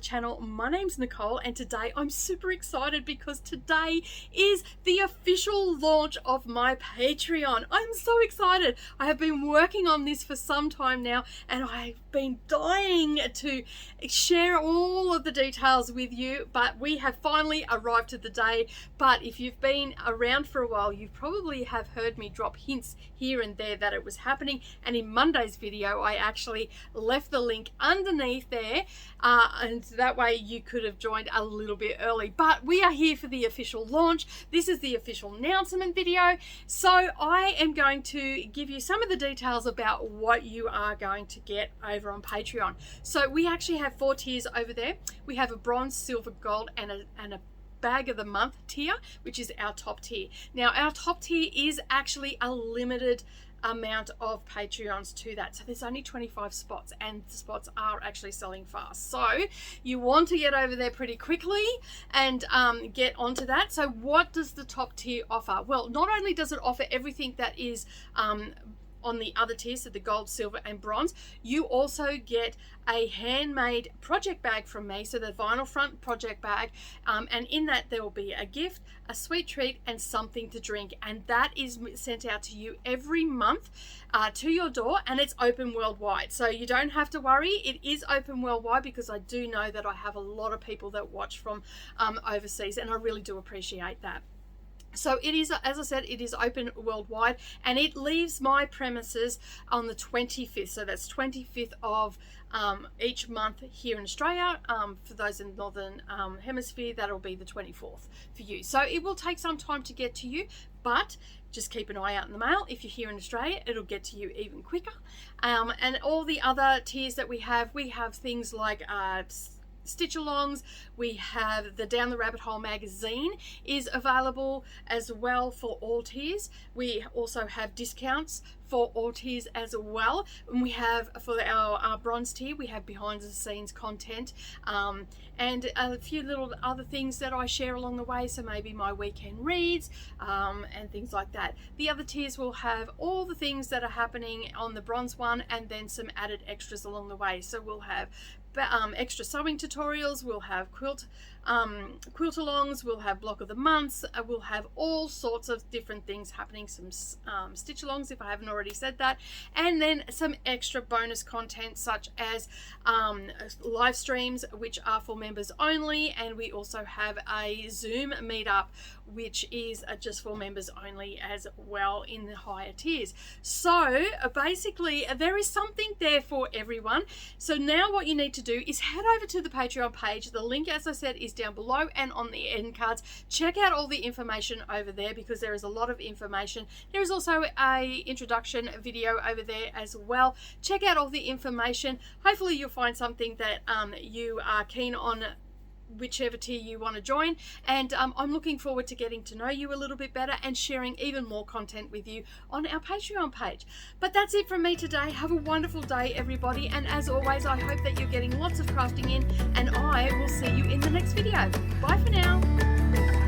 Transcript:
channel. My name's Nicole, and today I'm super excited because today is the official launch of my Patreon. I'm so excited. I have been working on this for some time now, and I've been dying to share all of the details with you, but we have finally arrived to the day. But if you've been around for a while, you probably have heard me drop hints here and there that it was happening, and in Monday's video I actually left the link underneath there, and that way you could have joined a little bit early. But we are here for the official launch. This is the official announcement video, so I am going to give you some of the details about what you are going to get over on Patreon. So we actually have 4 tiers over there. We have a bronze, silver, gold, and a bag of the month tier, which is our top tier. Now our top tier is actually a limited amount of Patreons to that, so there's only 25 spots, and the spots are actually selling fast, so you want to get over there pretty quickly and get onto that. So what does the top tier offer? Well, not only does it offer everything that is on the other tiers, so the gold, silver and bronze, you also get a handmade project bag from me, so the vinyl front project bag, and in that there will be a gift, a sweet treat and something to drink, and that is sent out to you every month to your door, and it's open worldwide, so you don't have to worry. It is open worldwide because I do know that I have a lot of people that watch from overseas, and I really do appreciate that. So it is, as I said, it is open worldwide, and it leaves my premises on the 25th. So that's 25th of each month here in Australia. For those in the Northern Hemisphere, that'll be the 24th for you. So it will take some time to get to you, but just keep an eye out in the mail. If you're here in Australia, it'll get to you even quicker. And all the other tiers that we have things like stitch-alongs. We have the Down the Rabbit Hole magazine is available as well for all tiers. We also have discounts for all tiers as well, and we have for our bronze tier, we have behind the scenes content and a few little other things that I share along the way, so maybe my weekend reads and things like that. The other tiers will have all the things that are happening on the bronze one, and then some added extras along the way. So we'll have extra sewing tutorials, we'll have quilt-alongs, we'll have block of the months, we'll have all sorts of different things happening, some stitch-alongs if I haven't already said that, and then some extra bonus content such as live streams, which are for members only, and we also have a Zoom meetup which is just for members only as well in the higher tiers. So basically there is something there for everyone. So now what you need to do is head over to the Patreon page. The link, as I said, is down below and on the end cards. Check out all the information over there because there is a lot of information. There is also a introduction video over there as well. Check out all the information. Hopefully you'll find something that you are keen on, whichever tier you want to join, and I'm looking forward to getting to know you a little bit better and sharing even more content with you on our Patreon page. But that's it from me today. Have a wonderful day, everybody, and as always, I hope that you're getting lots of crafting in, and I will see you in the next video. Bye for now.